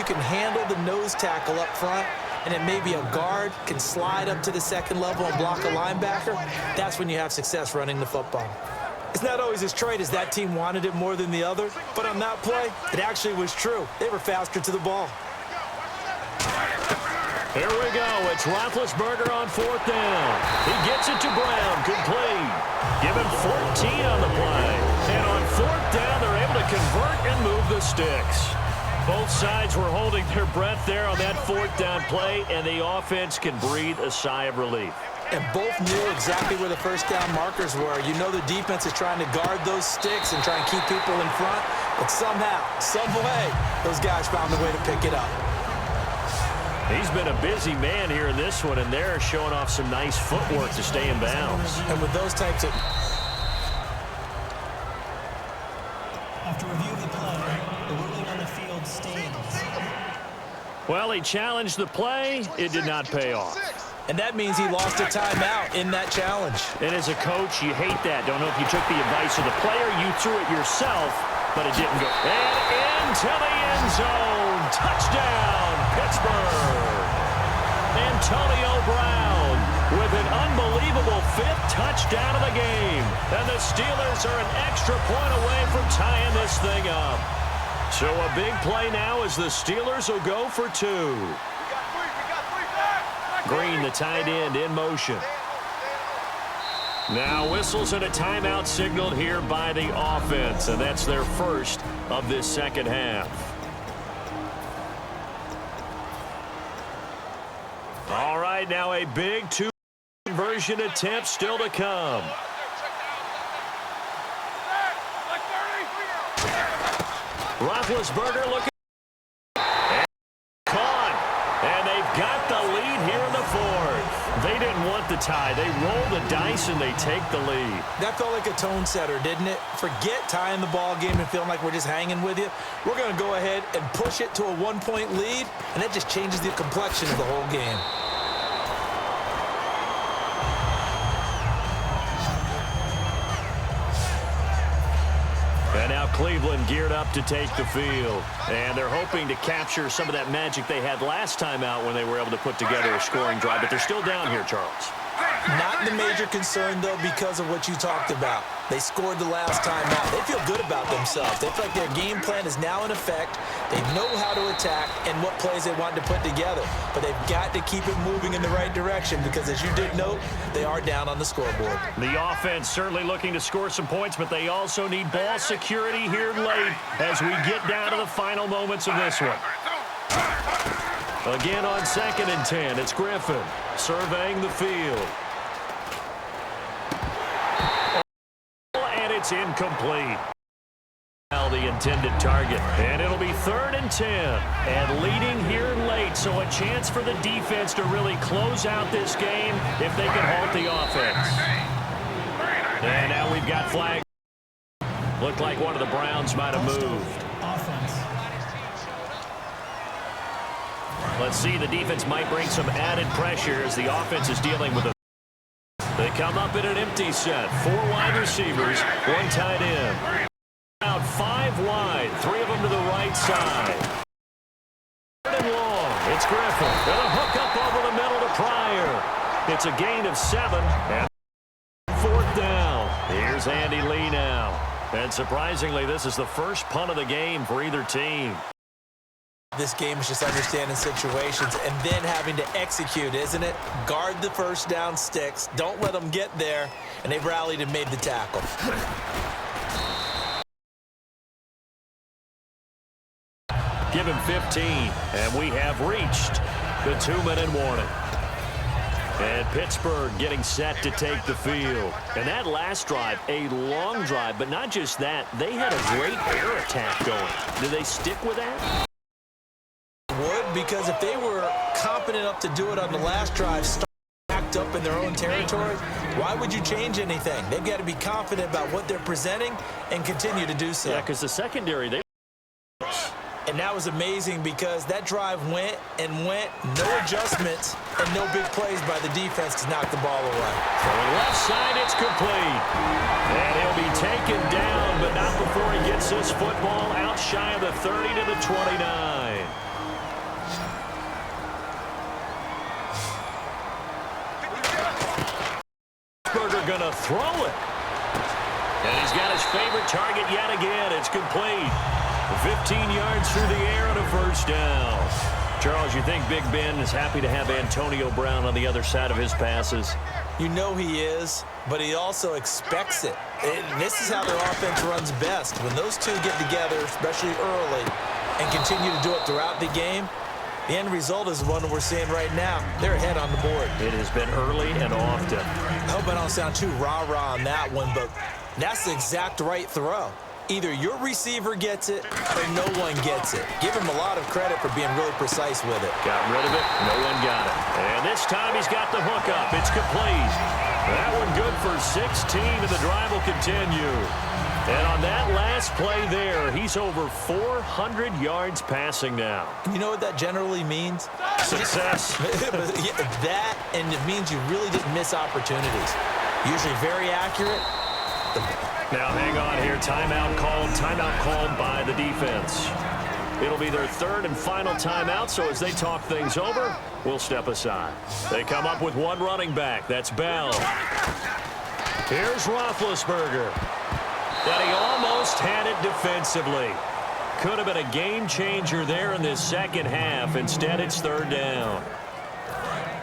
you can handle the nose tackle up front, and then maybe a guard can slide up to the second level and block a linebacker, that's when you have success running the football. It's not always as straight as that team wanted it more than the other, but on that play, it actually was true. They were faster to the ball. Here we go. It's Roethlisberger on fourth down. He gets it to Brown. Complete. Give him 14 on the play. And on fourth down, they're able to convert and move the sticks. Both sides were holding their breath there on that fourth down play, and the offense can breathe a sigh of relief. And both knew exactly where the first down markers were. You know the defense is trying to guard those sticks and try and keep people in front, but somehow, some way, those guys found a way to pick it up. He's been a busy man here in this one, and they're showing off some nice footwork to stay in bounds. And with those types of... After review of the play, the ruling on the field stands. Well, he challenged the play. It did not pay off. And that means he lost a timeout in that challenge. And as a coach, you hate that. Don't know if you took the advice of the player. You threw it yourself, but it didn't go. And into the end zone. Touchdown, Pittsburgh. Antonio Brown with an unbelievable fifth touchdown of the game. And the Steelers are an extra point away from tying this thing up. So a big play now as the Steelers will go for two. Green, the tight end, in motion. Now whistles and a timeout signaled here by the offense, and that's their first of this second half. All right, now a big two-conversion attempt still to come. Roethlisberger looking. And they've got the lead here in the fourth. They didn't want the tie. They roll the dice and they take the lead. That felt like a tone setter, didn't it? Forget tying the ball game and feeling like we're just hanging with you. We're going to go ahead and push it to a one-point lead, and that just changes the complexion of the whole game. And now Cleveland geared up to take the field. And they're hoping to capture some of that magic they had last time out when they were able to put together a scoring drive. But they're still down here, Charles. Not the major concern, though, because of what you talked about. They scored the last time out. They feel good about themselves. They feel like their game plan is now in effect. They know how to attack and what plays they want to put together. But they've got to keep it moving in the right direction because, as you did note, they are down on the scoreboard. The offense certainly looking to score some points, but they also need ball security here late as we get down to the final moments of this one. Again on 2nd and 10, it's Griffin surveying the field. And it's incomplete. The intended target. And it'll be 3rd and 10. And leading here late, so a chance for the defense to really close out this game if they can halt the offense. And now we've got flag. Looked like one of the Browns might have moved. Let's see, the defense might bring some added pressure as the offense is dealing with a... They come up in an empty set. 4 wide receivers, 1 tight end. Out 5 wide, 3 of them to the right side. And long, it's Griffin. And a hook up over the middle to Pryor. It's a gain of 7. And 4th down. Here's Andy Lee now. And surprisingly, this is the first punt of the game for either team. This game is just understanding situations and then having to execute, isn't it? Guard the first down sticks. Don't let them get there. And they've rallied and made the tackle. Give him 15, and we have reached the 2-minute warning. And Pittsburgh getting set to take the field. And that last drive, a long drive, but not just that. They had a great air attack going. Do they stick with that? Would, because if they were confident enough to do it on the last drive, backed up in their own territory, why would you change anything? They've got to be confident about what they're presenting and continue to do so. Yeah, because the secondary, they... And that was amazing because that drive went and went, no adjustments and no big plays by the defense to knock the ball away. From left side, it's complete. And he'll be taken down, but not before he gets this football out shy of the 30 to the 29. going to throw it. And he's got his favorite target yet again. It's complete. 15 yards through the air and a first down. Charles, you think Big Ben is happy to have Antonio Brown on the other side of his passes? You know he is, but he also expects it. This is how their offense runs best. When those two get together, especially early, and continue to do it throughout the game, the end result is the one that we're seeing right now. They're ahead on the board. It has been early and often. I hope I don't sound too rah-rah on that one, but that's the exact right throw. Either your receiver gets it or no one gets it. Give him a lot of credit for being really precise with it. Got rid of it. No one got it. And this time he's got the hook up. It's complete. That one good for 16, and the drive will continue. And on that last play there, he's over 400 yards passing now. You know what that generally means? Success. That, and it means you really didn't miss opportunities. Usually very accurate. Now hang on here. Timeout called by the defense. It'll be their third and final timeout, so as they talk things over, we'll step aside. They come up with one running back. That's Bell. Here's Roethlisberger. And he almost had it defensively. Could have been a game changer there in this second half. Instead, it's third down.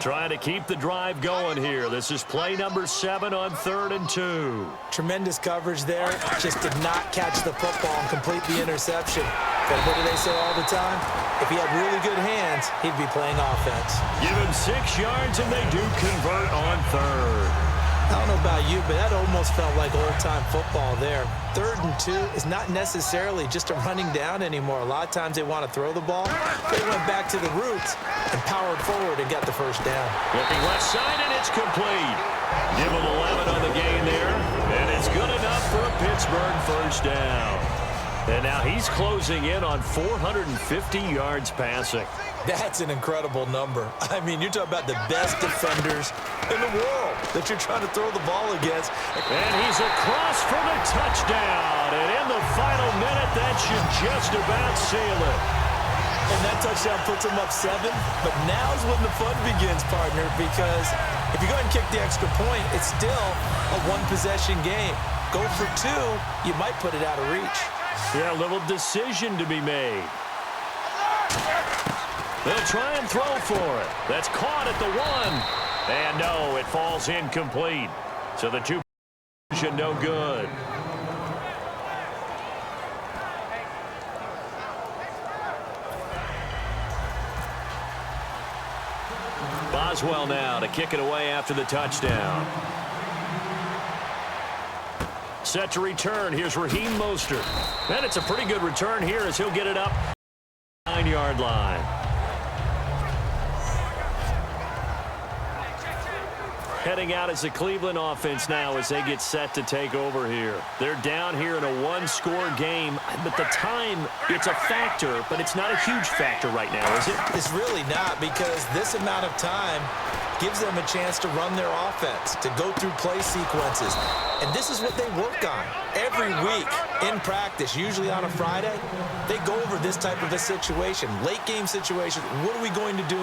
Trying to keep the drive going here. This is play number 7 on 3rd and 2. Tremendous coverage there. Just did not catch the football and complete the interception. But what do they say all the time? If he had really good hands, he'd be playing offense. Give him 6 yards, and they do convert on 3rd. I don't know about you, but that almost felt like old-time football there. 3rd and 2 is not necessarily just a running down anymore. A lot of times they want to throw the ball. They went back to the roots and powered forward and got the first down. Looking left side, and it's complete. Give him 11 on the gain there, and it's good enough for a Pittsburgh first down. And now he's closing in on 450 yards passing. That's an incredible number. I mean, you're talking about the best defenders in the world that you're trying to throw the ball against. And he's across for the touchdown. And in the final minute, that should just about seal it. And that touchdown puts him up 7. But now's when the fun begins, partner, because if you go ahead and kick the extra point, it's still a one-possession game. Go for 2, you might put it out of reach. Yeah, a little decision to be made. They'll try and throw for it. That's caught at the 1. And no, it falls incomplete. So the 2 no good. Boswell now to kick it away after the touchdown. Set to return. Here's Raheem Mostert. And it's a pretty good return here as he'll get it up 9-yard line. Heading out as the Cleveland offense now as they get set to take over here. They're down here in a one-score game, but the time, it's a factor, but it's not a huge factor right now, is it? It's really not, because this amount of time gives them a chance to run their offense, to go through play sequences. And this is what they work on every week in practice, usually on a Friday. They go over this type of a situation, late game situation. What are we going to do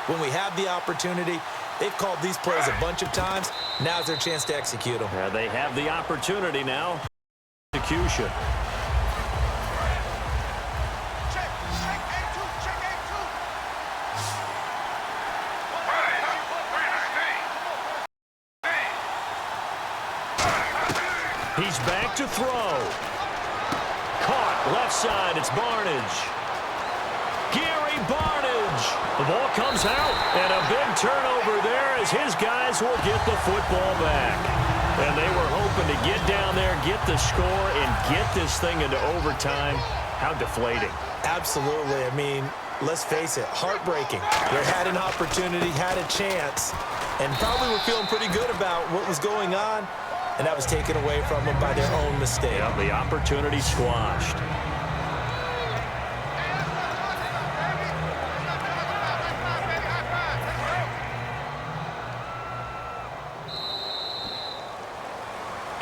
when we have the opportunity? They've called these plays a bunch of times. Now's their chance to execute them. Yeah, they have the opportunity now. Execution. He's back to throw. Caught left side. It's Barnage. Gary Barnage. The ball comes out, and a big turnover there as his guys will get the football back. And they were hoping to get down there, get the score, and get this thing into overtime. How deflating. Absolutely. I mean, let's face it, heartbreaking. They had an opportunity, had a chance, and probably were feeling pretty good about what was going on, and that was taken away from them by their own mistake. Yeah, the opportunity squashed.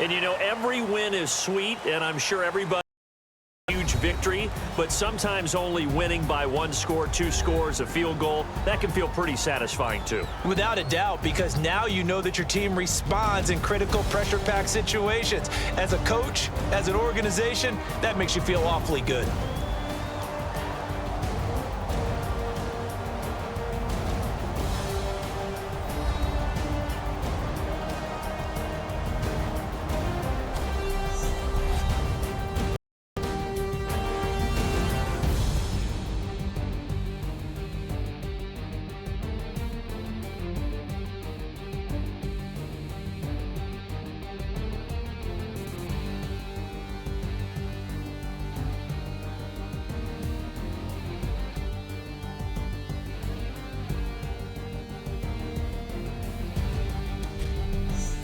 And, you know, every win is sweet, and I'm sure everybody has a huge victory, but sometimes only winning by 1 score, 2 scores, a field goal, that can feel pretty satisfying too. Without a doubt, because now you know that your team responds in critical pressure-packed situations. As a coach, as an organization, that makes you feel awfully good.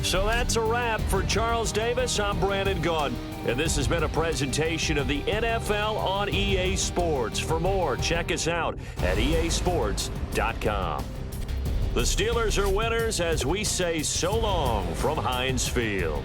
So that's a wrap for Charles Davis. I'm Brandon Gaudin, and this has been a presentation of the NFL on EA Sports. For more, check us out at easports.com. The Steelers are winners as we say so long from Heinz Field.